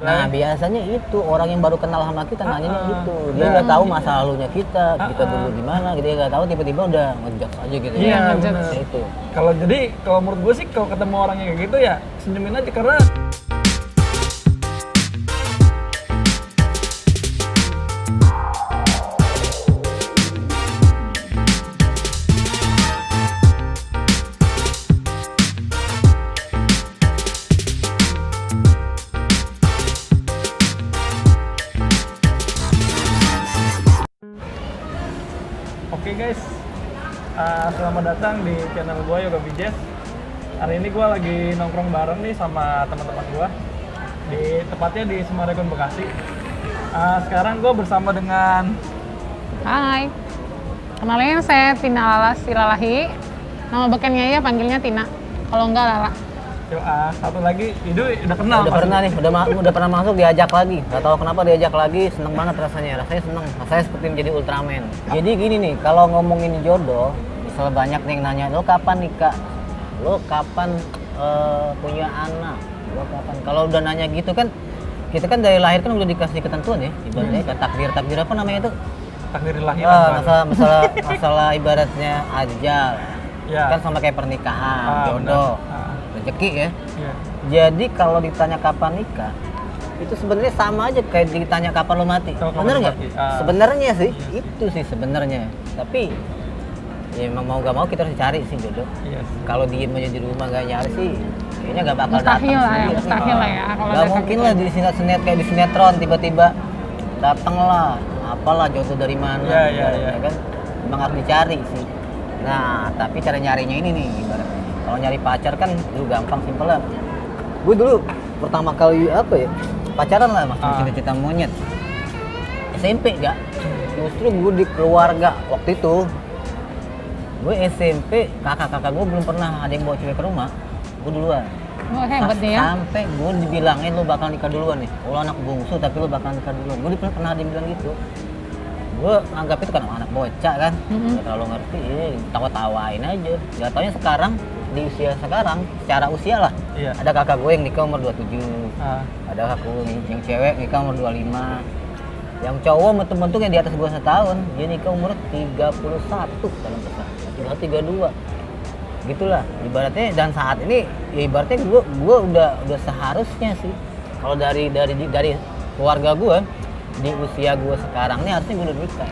Nah biasanya itu orang yang baru kenal sama kita nanyanya gitu. Dia nggak tahu masa lalunya kita dulu gimana gitu, dia nggak tahu tiba-tiba udah ngejudge aja gitu. Iya, bener. Itu. Kalau menurut gue sih kalau ketemu orang yang kayak gitu ya senyumin aja karena Oke guys, selamat datang di channel gue Yoga Bijes. Hari ini gue lagi nongkrong bareng nih sama teman-teman gue tepatnya di Summarecon Bekasi. Sekarang gue bersama dengan Hai, kenalin saya Tina Lala Silalahi. Nama bekennya ya panggilnya Tina, kalau enggak Lala. satu lagi, itu udah kenal. Udah pernah nih, udah pernah masuk, diajak lagi. Gak tahu kenapa diajak lagi, seneng banget rasanya seneng. Rasanya seperti menjadi Ultraman. Jadi gini nih, kalau ngomongin jodoh, misalnya banyak nih yang nanya, lo kapan nikah? Lo kapan punya anak? Lo kapan? Kalau udah nanya gitu kan, kita kan dari lahir kan udah dikasih ketentuan ya, ibaratnya takdir apa namanya itu? Takdir lahiran. Masalah ibaratnya ajal. Ya. Kan sama kayak pernikahan, jodoh. Rezeki ya. Iya. Jadi kalau ditanya kapan nikah, itu sebenarnya sama aja kayak ditanya kapan lo mati. Bener nggak? Sebenarnya sih, itu sih sebenarnya. Tapi ya emang mau gak mau kita harus cari sih jodoh. Iya. Kalau diem aja di rumah gak nyari sih, kayaknya gak bakal datang. Mustahil lah ya. Gak mungkin lah di kayak di sinetron tiba-tiba dateng lah, apalah jodoh dari mana? Iya. Kan emang harus dicari sih. Nah, tapi cara nyarinya ini nih ibaratnya. Kalau nyari pacar kan dulu gampang, simpel lah. Gue dulu pertama kali pacaran lah masih cita-cita monyet. SMP gak? Justru gue di keluarga waktu itu. Gue SMP, kakak-kakak gue belum pernah ada yang bawa cewek ke rumah. Gue duluan. Oh, hebat nih ya. Sampai gue dibilangin lo bakal nikah duluan nih. Lo anak bungsu tapi lo bakal nikah duluan. Gue pernah ada yang bilang gitu. Gue anggap itu kan anak bocah kan, gak terlalu ngerti, tawa-tawain aja. Gak taunya sekarang, di usia sekarang, secara usia lah, ada kakak gue yang nikah umur 27, ada kakak gue yang cewek nikah umur 25, yang cowok bentuk-bentuk yang di atas gue setahun, dia nikah umur 31 dalam besar, 32, gitulah ibaratnya. Dan saat ini, ya ibaratnya gue udah seharusnya sih, kalau dari keluarga gue, di usia gue sekarang nih harusnya gue udah nikah.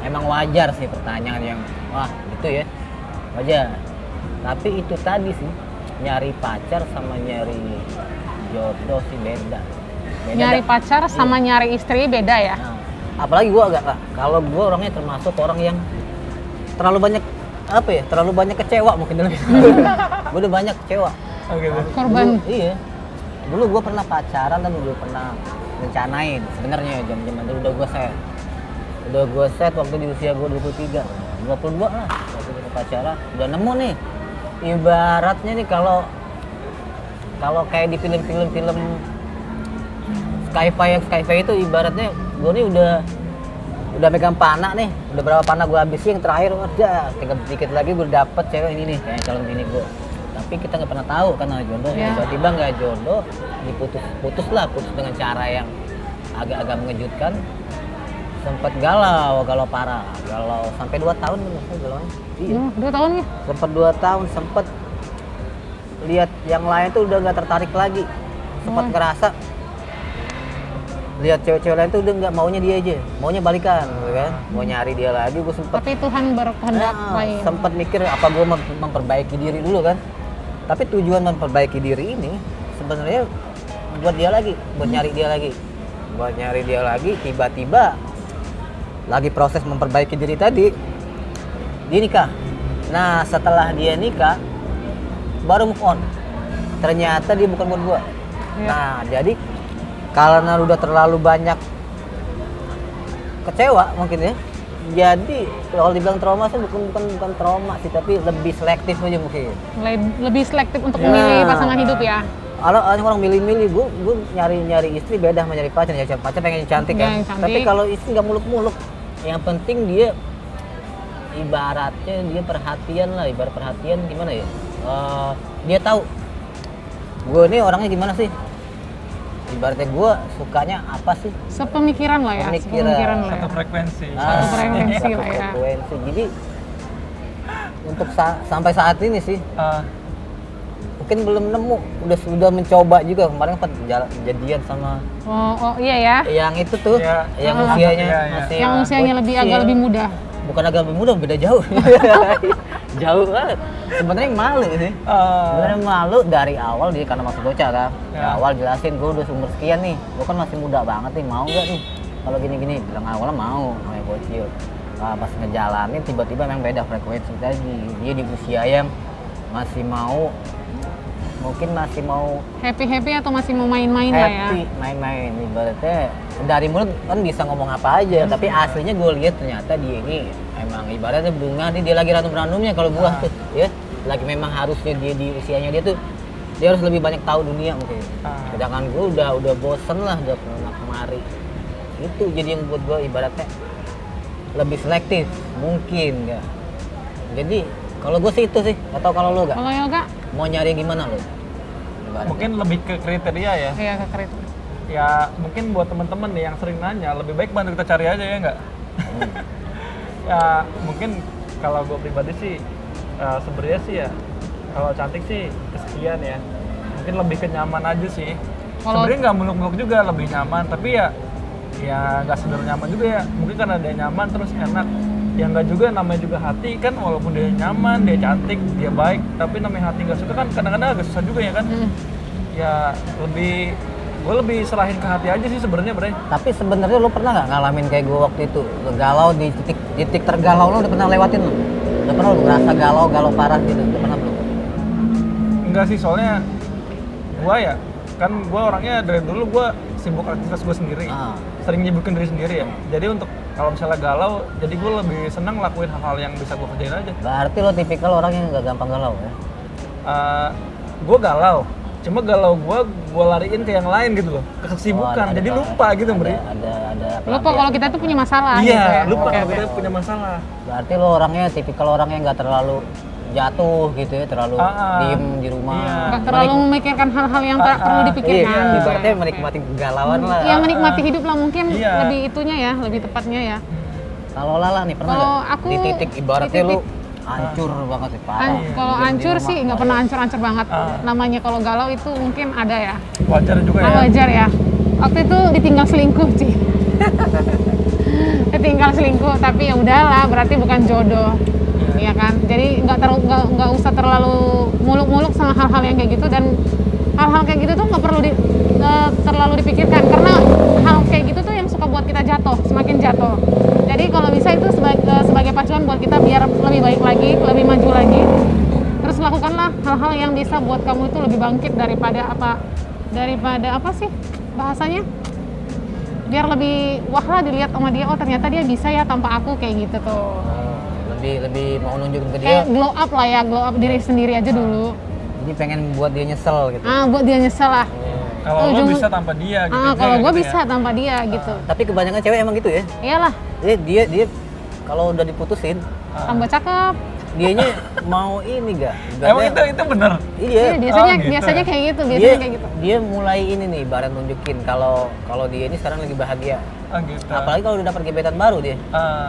Emang wajar sih pertanyaan yang wah gitu ya, wajar. Tapi itu tadi sih, nyari pacar sama nyari jodoh sih beda Nyari pacar sama nyari istri beda ya. Nah, apalagi gue kalau gue orangnya termasuk orang yang terlalu banyak kecewa mungkin dalam hidup. Gue udah banyak kecewa. Korban. Iya, dulu gue pernah pacaran dan dulu pernah rencanain sebenarnya jam-jaman dulu udah gue set waktu di usia gue 22 lah waktu kita pacaran udah nemu nih ibaratnya nih kalau kayak di film sci-fi itu ibaratnya gue nih udah megang panah nih, udah berapa panah gue habisin, yang terakhir udah tinggal sedikit lagi gue dapet cewek ini nih kayak calon bini gue. Tapi kita nggak pernah tahu kan jodoh, tiba-tiba nggak jodoh, putus dengan cara yang agak-agak mengejutkan. Sempat galau parah, galau sampai 2 tahun galaunya. Iya. 2 tahun ya? Sempat 2 tahun, sempat lihat yang lain tuh udah nggak tertarik lagi, sempat ngerasa lihat cewek-cewek lain tuh udah nggak maunya dia aja, maunya balikan, kan? Mau nyari dia lagi, gue sempet. Tapi Tuhan berkehendak lain. Sempat mikir apa gue memperbaiki diri dulu kan? Tapi tujuan memperbaiki diri ini sebenarnya buat nyari dia lagi, tiba-tiba lagi proses memperbaiki diri tadi, dia nikah. Nah setelah dia nikah, baru move on. Ternyata dia bukan buat gua. Nah jadi karena udah terlalu banyak kecewa mungkin ya. Jadi kalau dibilang trauma sih bukan trauma sih, tapi lebih selektif aja mungkin. Lebih selektif untuk memilih pasangan hidup ya. Kalau orang milih-milih, gue nyari istri beda sama nyari pacar. Ya pacar pengen cantik kan. Tapi kalau istri nggak muluk-muluk, yang penting dia ibaratnya dia perhatian lah. Ibarat perhatian gimana ya? Dia tahu gue ini orangnya gimana sih. ibaratnya gue sukanya apa sih? Sepemikiran lah ya. Pemikiran. lah ya. Satu frekuensi. Satu frekuensi satu lah ya. frekuensi. Jadi untuk sampai saat ini sih Ah, mungkin belum nemu, sudah mencoba juga kemarin kan jadian sama Oh iya ya. yang itu tuh, Iya. yang Ah. usianya Iya, iya. masih Yang usianya lebih agak bocil. lebih muda. Bukan agak lebih muda, beda jauh. Jauh banget. Sebenarnya malu sih. Sebenarnya malu dari awal dia karena masih bocah kan. Dari Ya. awal jelasin gue udah umur sekian nih, gue kan masih muda banget nih, mau nggak nih? Kalau gini-gini, bilang awalnya mau, namanya bocil. Nah, pas ngejalanin tiba-tiba memang beda frekuensi tadi. Dia di usia yang masih mau, mungkin masih mau Happy atau masih mau main-main lah ya. happy, main-main. Ibaratnya dari mulut kan bisa ngomong apa aja, tapi aslinya gue lihat ternyata dia ini emang ibaratnya bunga nih, dia lagi ranum-ranumnya kalau buah tuh, ya. Lagi memang harusnya dia di usianya dia tuh dia harus lebih banyak tahu dunia mungkin. Sedangkan gue udah bosen lah, udah pernah kemari. Itu jadi yang buat gue ibaratnya lebih selektif mungkin ya. Jadi kalau gue sih itu sih, atau kalau lu gak Kalau yoga, mau nyari yang gimana lu? Ibaratnya. mungkin lebih ke kriteria ya. iya ke itu. Ya mungkin buat teman-teman nih yang sering nanya, lebih baik bantu kita cari aja ya nggak? Ya mungkin kalau gue pribadi sih sebenarnya sih ya, kalau cantik sih kesekian ya. Mungkin lebih ke nyaman aja sih. Kalau- Sebenarnya nggak muluk-muluk juga, lebih nyaman. Tapi ya nggak sekedar nyaman juga ya. Mungkin karena dia nyaman terus enak. Ya nggak juga, namanya juga hati kan, walaupun dia nyaman, dia cantik, dia baik, tapi namanya hati nggak suka kan kadang-kadang agak susah juga ya kan. Ya gue lebih serahin ke hati aja sih sebenarnya, Bre. Tapi sebenarnya lu pernah nggak ngalamin kayak gue waktu itu? Lu galau di titik tergalau lu udah pernah lewatin lu? Udah pernah lu ngerasa galau parah gitu? Udah pernah belum? Enggak sih, soalnya gue ya kan gue orangnya dari dulu gue sibuk aktivitas gue sendiri, sering nyibukin diri sendiri ya. Jadi untuk kalau misalnya galau, jadi gue lebih senang ngelakuin hal-hal yang bisa gue kerjain aja. Berarti lo tipikal orang yang nggak gampang galau ya? Gue galau, cuma galau gue lariin ke yang lain gitu loh, ke kesibukan. Oh, jadi lupa gitu, Bri. Ada Lupa kalau kita tuh punya masalah Iya, gitu ya. lupa Oke, kalau oke. kita punya masalah. Berarti lo orangnya tipikal orang yang nggak terlalu jatuh gitu ya, terlalu diem di rumah. Iya. Nggak terlalu memikirkan hal-hal yang tak perlu dipikirkan. Iya, gitu ibaratnya ya. menikmati kegalauan lah. Iya, menikmati hidup lah mungkin Iya. lebih itunya ya, lebih tepatnya ya. Kalau Lala nih pernah Kalau nggak? aku Di titik ibaratnya di lu titik- hancur banget sih, parah. Kalau Diem di hancur rumah. sih nggak pernah hancur-hancur banget. Ah. Namanya kalau galau itu mungkin ada ya. Wajar juga ya. Wajar ya. Waktu itu ditinggal selingkuh sih. Ditinggal selingkuh, tapi ya udahlah, berarti bukan jodoh. Iya kan. Jadi nggak usah terlalu muluk-muluk sama hal-hal yang kayak gitu, dan hal-hal kayak gitu tuh nggak perlu terlalu dipikirkan, karena hal kayak gitu tuh yang suka buat kita jatuh, semakin jatuh. Jadi kalau bisa itu sebagai pacuan buat kita biar lebih baik lagi, lebih maju lagi. Terus lakukanlah hal-hal yang bisa buat kamu itu lebih bangkit daripada apa sih bahasanya, biar lebih wah lah dilihat sama dia, oh ternyata dia bisa ya tanpa aku, kayak gitu tuh. Lebih mau nunjukin ke dia, Kayak glow up lah ya, glow up diri sendiri aja dulu. jadi pengen buat dia nyesel gitu. Buat dia nyesel lah. Kalau lo Ujung- bisa tanpa dia gitu. dia Kalau gue gitu bisa tanpa dia gitu. Tapi kebanyakan cewek emang gitu ya. Iyalah, Dia kalau udah diputusin, tambah cakep. dianya mau ini gak? Emang itu bener. Iya. Iya, biasanya gitu. biasanya kayak gitu, Dia biasanya kayak gitu. dia mulai ini nih, ibarat nunjukin kalau dia ini sekarang lagi bahagia. Oh gitu. Apalagi kalau udah dapat gebetan baru dia.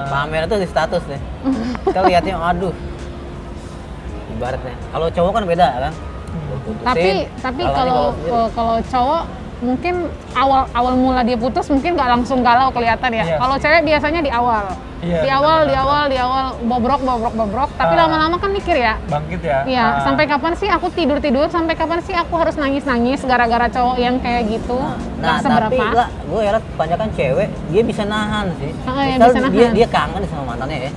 Pamer tuh di status nih. Kita lihatnya, aduh. Ibaratnya. Kalau cowok kan beda kan. Tapi kalau cowok mungkin awal mula dia putus mungkin nggak langsung galau kelihatan ya. Iya Kalau sih. cewek biasanya di awal. Iya, Di awal bobrok, tapi lama-lama kan mikir ya. Bangkit ya. Iya, sampai kapan sih aku tidur, sampai kapan sih aku harus nangis gara-gara cowok yang kayak gitu. Nah, Nggak seberapa. tapi lah, gue heran kebanyakan cewek dia bisa nahan sih. Iya, Misal bisa nahan. dia kangen sama mantannya ya.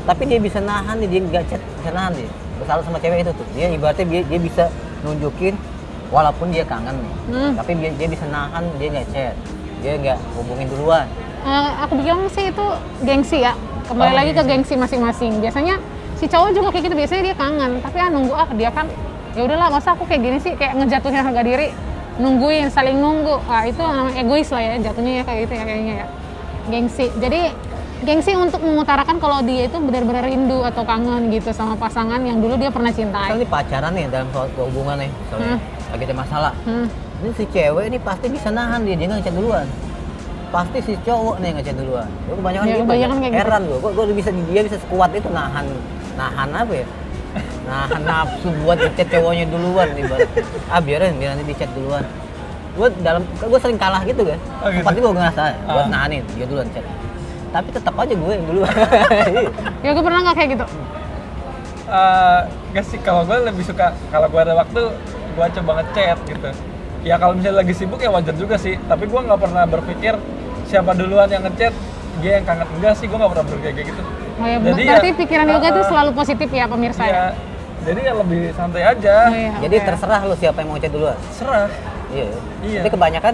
Tapi dia bisa nahan nih, dia nggak chat, bisa nahan dia. Bersalah sama cewek itu tuh. Dia ibaratnya dia bisa nunjukin walaupun dia kangen nih. Tapi dia bisa nahan, dia nggak chat. Dia nggak hubungin duluan. Aku bilang sih itu gengsi ya. Kembali lagi ke gengsi masing-masing. Biasanya si cowok juga kayak gitu, biasanya dia kangen, tapi nunggu dia kan ya udahlah, masa aku kayak gini sih, kayak ngejatuhin harga diri, nungguin, saling nunggu. Itu namanya egois lah ya, jatuhnya ya kayak gitu ya kayaknya ya. Gengsi. Jadi gengsi untuk mengutarakan kalau dia itu benar-benar rindu atau kangen gitu sama pasangan yang dulu dia pernah cintai. Misal nih pacaran nih dalam suatu hubungan nih, misalnya lagi ada masalah. ini si cewek ini pasti bisa nahan dia nggak ngechat duluan. Pasti si cowok nih yang ngechat duluan. Gue kebanyakan Ya, gitu. kebanyakan kayak gitu. Heran gue bisa dia bisa sekuat itu nahan apa ya? Nahan nafsu buat ngechat cowoknya duluan nih, biar nanti di-chat duluan. Gue sering kalah gitu kan. Oh, gitu? Sempat gue ngerasa gue nahanin dia duluan chat. Tapi tetap aja gue yang duluan. Ya gue pernah nggak kayak gitu? Gak sih, kalau gue lebih suka kalau gue ada waktu gue coba ngechat gitu. Ya kalau misalnya lagi sibuk ya wajar juga sih, tapi gue nggak pernah berpikir siapa duluan yang ngechat, dia yang kangen. Enggak sih, gue nggak pernah berpikir kayak gitu. Oh ya, Jadi berarti ya, pikiran yoga itu selalu positif ya pemirsa ya? Ya, jadi ya lebih santai aja. Oh, iya, Jadi oke. terserah lu siapa yang mau chat duluan. Serah. Iya. Iya. Tapi kebanyakan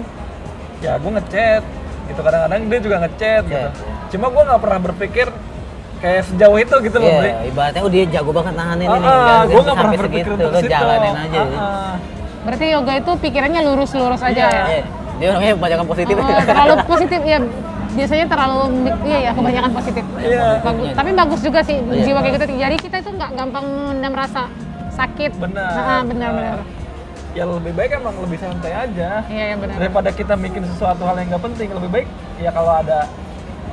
Ya gue ngechat gitu, kadang-kadang dia juga ngechat gitu. Iya. Cuma gue nggak pernah berpikir kayak sejauh itu gitu loh, Bre. iya, ibaratnya dia jago banget nahanin ini. Gue nggak pernah sampai berpikir segitu, untuk lu situ. jalanin aja. Berarti yoga itu pikirannya lurus-lurus aja Iya. ya? Iya. Dia orangnya kebanyakan positif. Oh, terlalu positif ya, biasanya terlalu ya kebanyakan positif. Iya. Bagus. Tapi bagus juga sih Iya. jiwa kayak gitu. Jadi kita itu nggak gampang mendam rasa sakit. Benar. Nah, benar. Ya lebih baik emang lebih santai aja. Iya, benar. Daripada kita bikin sesuatu hal yang nggak penting, lebih baik ya kalau ada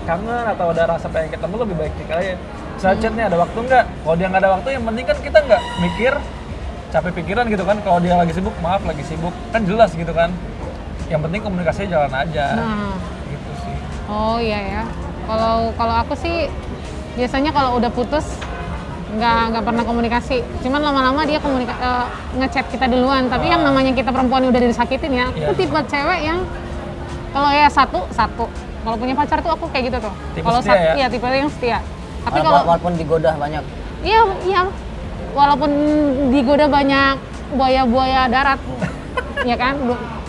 kangen atau ada rasa pengen ketemu, lebih baik kita aja. Misalnya chatnya ada waktu nggak? Kalau dia nggak ada waktu, yang penting kan kita nggak mikir capek pikiran gitu kan. Kalau dia lagi sibuk, maaf lagi sibuk, kan jelas gitu kan. Yang penting komunikasinya jalan aja. Nah. Gitu sih. Oh iya ya. Kalau aku sih biasanya kalau udah putus nggak pernah komunikasi. Cuman lama-lama dia ngechat kita duluan. Tapi yang namanya kita perempuan udah disakitin ya. Iya. Aku tipe cewek yang kalau ya satu. Kalau punya pacar tuh aku kayak gitu tuh. Tipe Kalau setia ya? iya tipe yang setia. Tapi kalau Walaupun digoda banyak. iya walaupun digoda banyak buaya-buaya darat. Ya kan?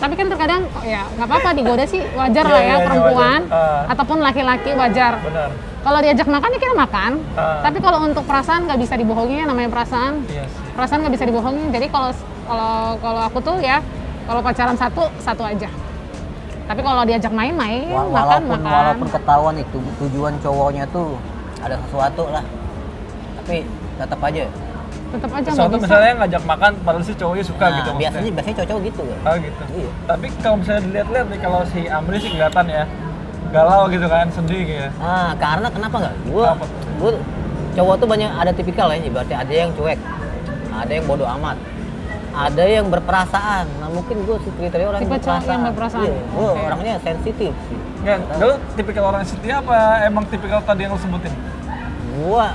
Tapi kan terkadang ya nggak apa-apa digoda sih wajar lah ya Iya, perempuan wajar. ataupun laki-laki wajar. Benar. Kalau diajak makan ya kita makan. Ah. Tapi kalau untuk perasaan nggak bisa dibohongi, namanya perasaan. Iya sih. Perasaan nggak bisa dibohongi. Jadi kalau aku tuh ya kalau pacaran satu aja. Tapi kalau diajak main-main, makan. Walaupun ketahuan itu tujuan cowoknya tuh ada sesuatu lah. Tapi tetap aja. Tetap aja nggak Sesuatu bisa. misalnya ngajak makan, padahal si cowoknya suka Nah, gitu. maksudnya. biasanya cowok gitu kan. Oh gitu. Iya. Tapi kalau misalnya dilihat-lihat nih, kalau si Amri sih kelihatan ya galau gitu kan, sedih gitu. Karena kenapa nggak? Kenapa? Gue cowok tuh banyak ada tipikal ya, ibaratnya ada yang cuek, ada yang bodoh amat, ada yang berperasaan. Nah mungkin gue kriteria orang Tipe cowok yang berperasaan. Iya, gue Oke. orangnya sensitif sih. Enggak, lu tipikal orang setia apa emang tipikal tadi yang lu sebutin? Gue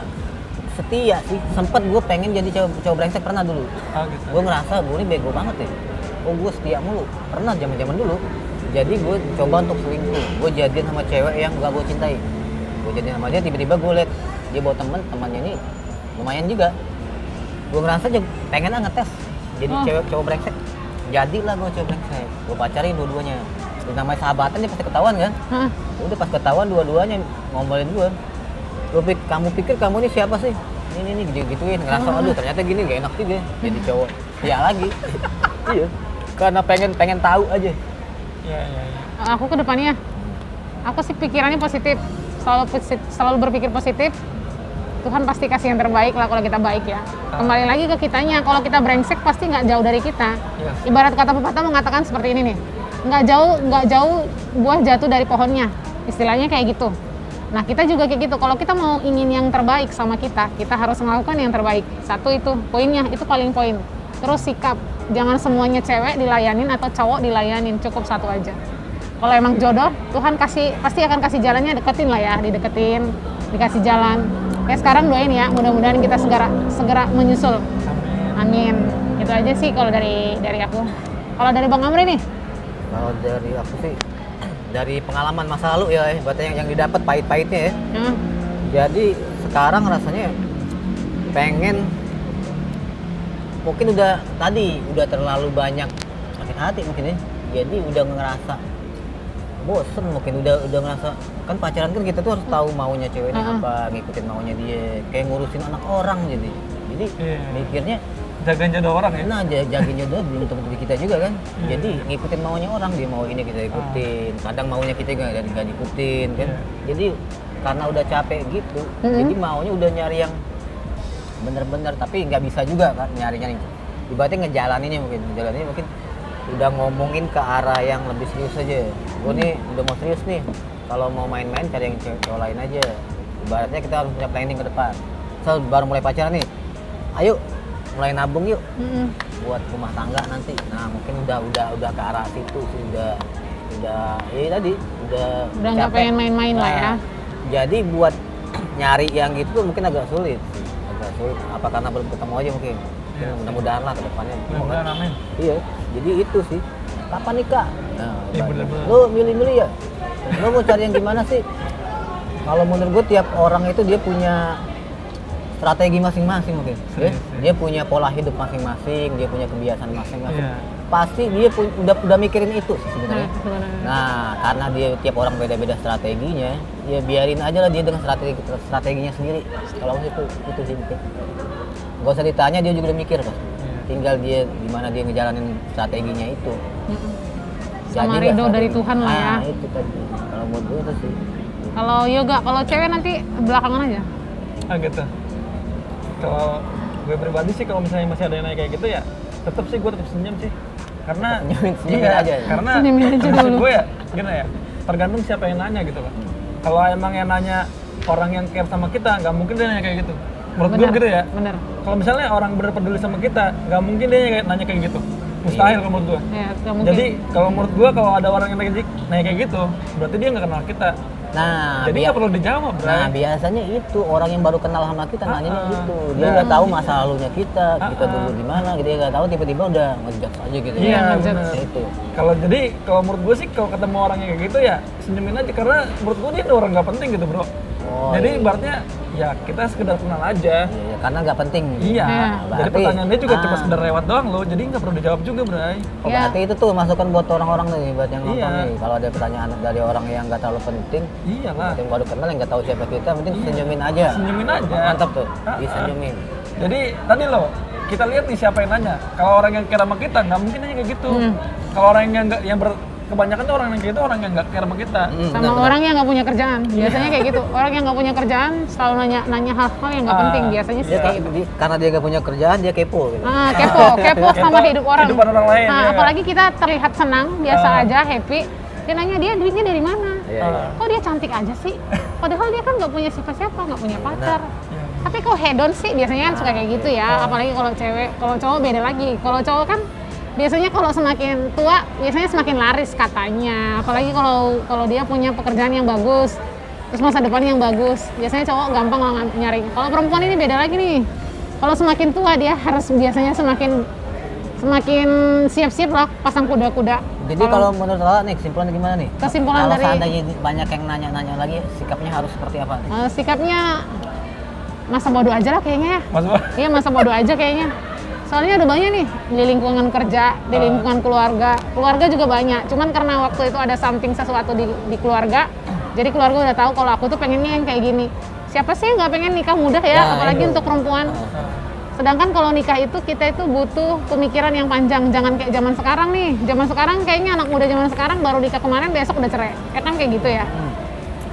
setia sih. Sempet gue pengen jadi cowok brengsek pernah dulu. Oh gitu. Gue ngerasa gue ini bego banget ya. Oh gue setia mulu. Pernah zaman dulu. Jadi gue coba untuk selingkuh. Gue jadian sama cewek yang gak gue cintai. Gue jadian sama dia, tiba-tiba gue liat dia bawa temannya ini lumayan juga. Gue ngerasa pengen ngetes jadi cowok brengsek. Jadilah gue cowok brengsek. Gue pacarin dua-duanya. Namanya sahabatan dia pasti ketahuan kan. Hah? Udah pas ketahuan dua-duanya ngomongin gue. Kamu pikir kamu ini siapa sih? Ini gitu-gituin. Ngerasa aduh ternyata gini gak enak juga jadi cowok. Ya lagi. Iya. Karena pengen tahu aja. Iya. Aku ke depannya, aku sih pikirannya positif, selalu berpikir positif. Tuhan pasti kasih yang terbaik lah kalau kita baik ya. Kembali lagi ke kitanya, kalau kita brengsek pasti nggak jauh dari kita. Yes. Ibarat kata pepatah mengatakan seperti ini nih, nggak jauh buah jatuh dari pohonnya, istilahnya kayak gitu. Nah kita juga kayak gitu, kalau kita mau ingin yang terbaik sama kita harus melakukan yang terbaik. Satu itu poinnya, itu paling poin. Terus sikap, jangan semuanya cewek dilayanin atau cowok dilayanin, cukup satu aja. Kalau emang jodoh, Tuhan pasti akan kasih jalannya, deketin lah ya, dideketin, dikasih jalan. Ya sekarang doain ya, mudah-mudahan kita segera menyusul. Amin. Itu aja sih kalau dari aku. Kalau dari Bang Amri nih? Kalau dari aku sih dari pengalaman masa lalu ya, berarti yang didapat pahit-pahitnya ya. Jadi sekarang rasanya pengen, mungkin udah terlalu banyak sakit hati mungkin ya. Jadi udah ngerasa bosen, mungkin udah ngerasa kan pacaran kan kita tuh harus tahu maunya ceweknya apa, ngikutin maunya dia, kayak ngurusin anak orang jadi mikirnya Jagain jodoh orang ya? nah jagain jodoh belum tentu diri kita juga kan. Jadi ngikutin maunya orang, dia mau ini kita ikutin, kadang maunya kita nggak diikutin kan. Jadi karena udah capek gitu, jadi maunya udah nyari yang bener-bener, tapi nggak bisa juga kan nyari ibaratnya ngejalaninnya mungkin udah ngomongin ke arah yang lebih serius aja. Gue nih udah mau serius nih. Kalau mau main-main cari yang cewek lain aja. Ibaratnya kita harus punya planning ke depan. Misal baru mulai pacaran nih, ayo mulai nabung yuk buat rumah tangga nanti. Nah mungkin udah ke arah situ sih, udah ya tadi udah nggak capek. pengen main-main lah ya. Jadi buat nyari yang gitu tuh mungkin agak sulit sih. Agak sulit. Apa karena belum ketemu aja mungkin. Iya. Mudah-mudahan lah ke depannya. Mudah-mudahan amin. Iya, jadi itu sih. Kapan nikah? Nah, Iya, bener-bener. lu milih-milih ya? Lu mau cari yang gimana sih? Kalau menurut gue tiap orang itu dia punya strategi masing-masing mungkin. Dia punya pola hidup masing-masing, dia punya kebiasaan masing-masing. Iya. Pasti dia udah mikirin itu sih sebenarnya. Sebenarnya. Nah, karena dia tiap orang beda-beda strateginya, ya biarin aja lah dia dengan strateginya sendiri. Kalau itu sih mungkin. Gak usah ditanya, dia juga udah mikir Pak. Tinggal dia gimana dia ngejalanin strateginya itu. Sama Jadi ridho nggak dari strategi. Tuhan lah ya. Itu tadi. Kalau menurut gue itu sih. Kalau yoga, kalau cewek nanti belakangan aja. Gitu. Kalau gue pribadi sih kalau misalnya masih ada yang nanya kayak gitu ya, tetap sih gue tetap senyum sih. Karena Senyumin aja ya? Karena Senyumin aja maksud dulu. gue ya, gimana ya? Tergantung siapa yang nanya gitu kan. Kalau emang yang nanya orang yang care sama kita, nggak mungkin dia nanya kayak gitu. Menurut gue gitu ya. Bener. Kalau misalnya orang bener peduli sama kita, nggak mungkin dia nanya kayak gitu. Mustahil kalau menurut gue. Ya, nggak mungkin. Jadi kalau menurut gue kalau ada orang yang nanya kayak gitu, berarti dia nggak kenal kita. Nah, Jadi nggak perlu dijawab, Bray. Nah, biasanya itu orang yang baru kenal sama kita nanyanya gitu. Dia Nah. nggak tahu masa lalunya kita dulu di mana, gitu. Dia nggak tahu tiba-tiba udah ngejudge aja gitu. Iya, ngejudge. bener. Ya, itu. Kalau menurut gue sih kalau ketemu orang yang kayak gitu ya senyumin aja karena menurut gue dia orang nggak penting gitu bro. Oh, Jadi iya. ibaratnya ya kita sekedar kenal aja. Iya, karena nggak penting. Iya. Iya. Jadi Berarti- pertanyaannya juga cuma sekedar lewat doang loh. Jadi nggak perlu dijawab juga Bray. Oh, Ya. berarti itu tuh masukan buat orang-orang nih, buat yang nonton Iya. nih. Kalau ada pertanyaan dari orang yang nggak terlalu penting, Iyalah. yang baru kenal yang nggak tahu siapa kita, penting senyumin aja. Senyumin aja. Mantap tuh, Ah, disenyumin. Jadi tadi loh kita lihat nih siapa yang nanya. Kalau orang yang care sama kita nggak mungkin nanya kayak gitu. Kalau orang yang nggak kebanyakan tuh orang yang kayak gitu orang yang nggak care sama kita. Sama Benar-benar. orang yang nggak punya kerjaan. Biasanya kayak gitu. Orang yang nggak punya kerjaan selalu nanya hal-hal yang nggak penting. Biasanya sih Dia kayak gitu. karena dia nggak punya kerjaan, dia kepo gitu. Kepo sama hidup orang. Kehidupan orang lain, Nah, ya. apalagi kita terlihat senang, biasa aja, happy. Dia nanya dia duitnya dari mana? Iya, iya. Kok dia cantik aja sih? Padahal dia kan nggak punya siapa-siapa, nggak punya pacar. Iya. Tapi kok hedon sih biasanya kan suka kayak gitu ya. Apalagi kalau cewek, kalau cowok beda lagi. Kalau cowok kan biasanya kalau semakin tua biasanya semakin laris katanya. Apalagi kalau dia punya pekerjaan yang bagus, terus masa depan yang bagus. Biasanya cowok gampang lah nyari. Kalau perempuan ini beda lagi nih. Kalau semakin tua dia harus biasanya semakin siap-siap lah pasang kuda-kuda. Jadi kalau menurut Lala nih kesimpulannya gimana nih? Kesimpulan kalau dari- seandainya banyak yang nanya-nanya lagi, sikapnya harus seperti apa nih? Sikapnya masa bodoh aja lah kayaknya ya. Mas Bro. Iya masa bodoh aja kayaknya. Soalnya ada banyak nih di lingkungan kerja, di lingkungan keluarga juga banyak. Cuman karena waktu itu ada something sesuatu di keluarga, jadi keluarga udah tahu kalau aku tuh pengennya yang kayak gini. Siapa sih yang nggak pengen nikah muda ya, Ya, apalagi itu. untuk perempuan. Sedangkan kalau nikah itu kita itu butuh pemikiran yang panjang, jangan kayak zaman sekarang nih. Zaman sekarang kayaknya anak muda zaman sekarang baru nikah kemarin besok udah cerai. Ya kan kayak gitu ya.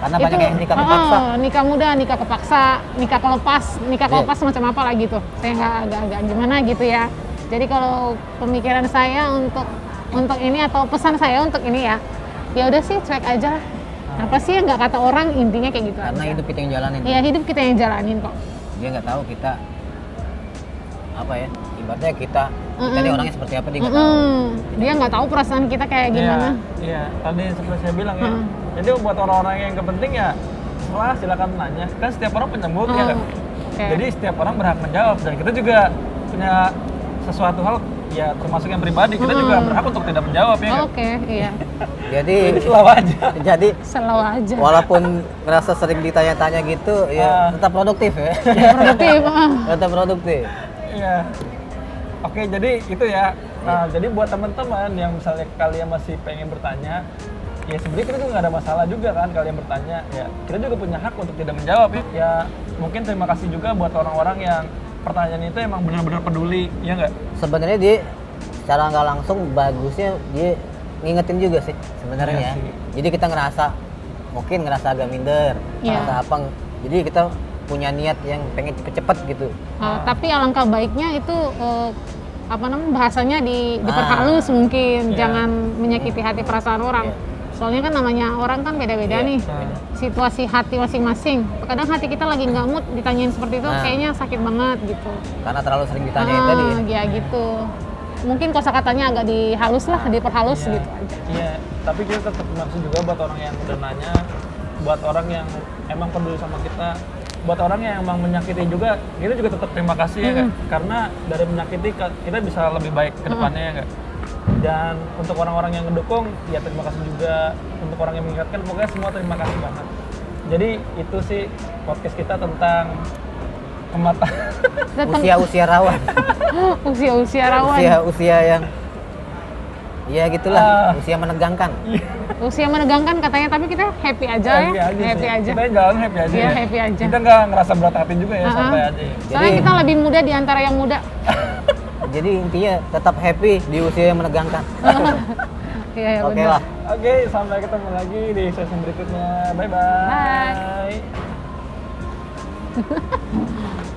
Karena banyak yang nikah kepaksa. Nikah muda, nikah kepaksa, nikah kelepas semacam apa lah gitu. Saya nggak agak gimana gitu ya. Jadi kalau pemikiran saya untuk ini atau pesan saya untuk ini ya udah sih cuek aja lah. Apa sih yang nggak kata orang, intinya kayak gitu Karena aja. hidup kita yang jalanin. Iya, hidup kita yang jalanin kok. Dia nggak tahu kita apa ya? Ibaratnya kita nih orangnya seperti apa dia nggak tahu. Dia nggak tahu perasaan kita kayak gimana. Iya, tadi seperti saya bilang ya. Jadi buat orang-orang yang kepenting ya silakan nanya. Kan setiap orang punya mood ya kan. Oke. Jadi setiap orang berhak menjawab dan kita juga punya sesuatu hal ya termasuk yang pribadi kita juga berhak untuk tidak menjawab ya kan. Oke, iya. Jadi Selalu aja. jadi Selalu aja. walaupun ngerasa sering ditanya-tanya gitu, ya tetap produktif ya. Produktif. Tetap produktif. Iya. Oke, jadi itu ya. Nah, jadi buat teman-teman yang misalnya kalian masih pengen bertanya, ya sebenarnya kita juga nggak ada masalah juga kan kalian bertanya. Ya, kita juga punya hak untuk tidak menjawab ya. Ya, mungkin terima kasih juga buat orang-orang yang pertanyaan itu emang benar-benar peduli, ya nggak? Sebenarnya dia secara nggak langsung bagusnya dia ngingetin juga sih sebenarnya. Iya Ya. sih. Jadi kita mungkin ngerasa agak minder, Iya. ngerasa apa. Jadi kita punya niat yang pengen cepet-cepet gitu. Tapi alangkah baiknya itu apa namanya bahasanya diperhalus mungkin, Iya. jangan menyakiti hati perasaan orang. Iya. Soalnya kan namanya orang kan beda-beda Iya. nih, Nah, situasi hati masing-masing. Kadang hati kita lagi nggak mood ditanyain seperti itu, Nah. kayaknya sakit banget gitu. Karena terlalu sering ditanyain tadi. Ya gitu. Mungkin kosakatanya agak dihalus lah, diperhalus iya. gitu aja. Iya, tapi kita tetap maksud juga buat orang yang udah nanya, buat orang yang emang peduli sama kita, buat orang yang emang menyakiti juga, kita juga tetap terima kasih ya Kak. Karena dari menyakiti kita bisa lebih baik ke depannya ya Kak. Dan untuk orang-orang yang ngedukung, ya terima kasih juga. Untuk orang yang mengingatkan, pokoknya semua terima kasih banget. Jadi itu sih podcast kita tentang kemata. Usia-usia rawan. Usia-usia rawan. Usia yang ya gitulah, usia menegangkan. Usia menegangkan katanya, tapi kita happy aja ya. Happy sih. aja. Kita jalan happy aja. Iya, ya. happy aja. Kita nggak ngerasa berat hati juga ya, santai aja ya. Soalnya Jadi- kita lebih muda di antara yang muda. Jadi intinya tetap happy di usia yang menegangkan. Iya, ya, Oke benar. lah. Oke, sampai ketemu lagi di sesi berikutnya. Bye-bye. Bye.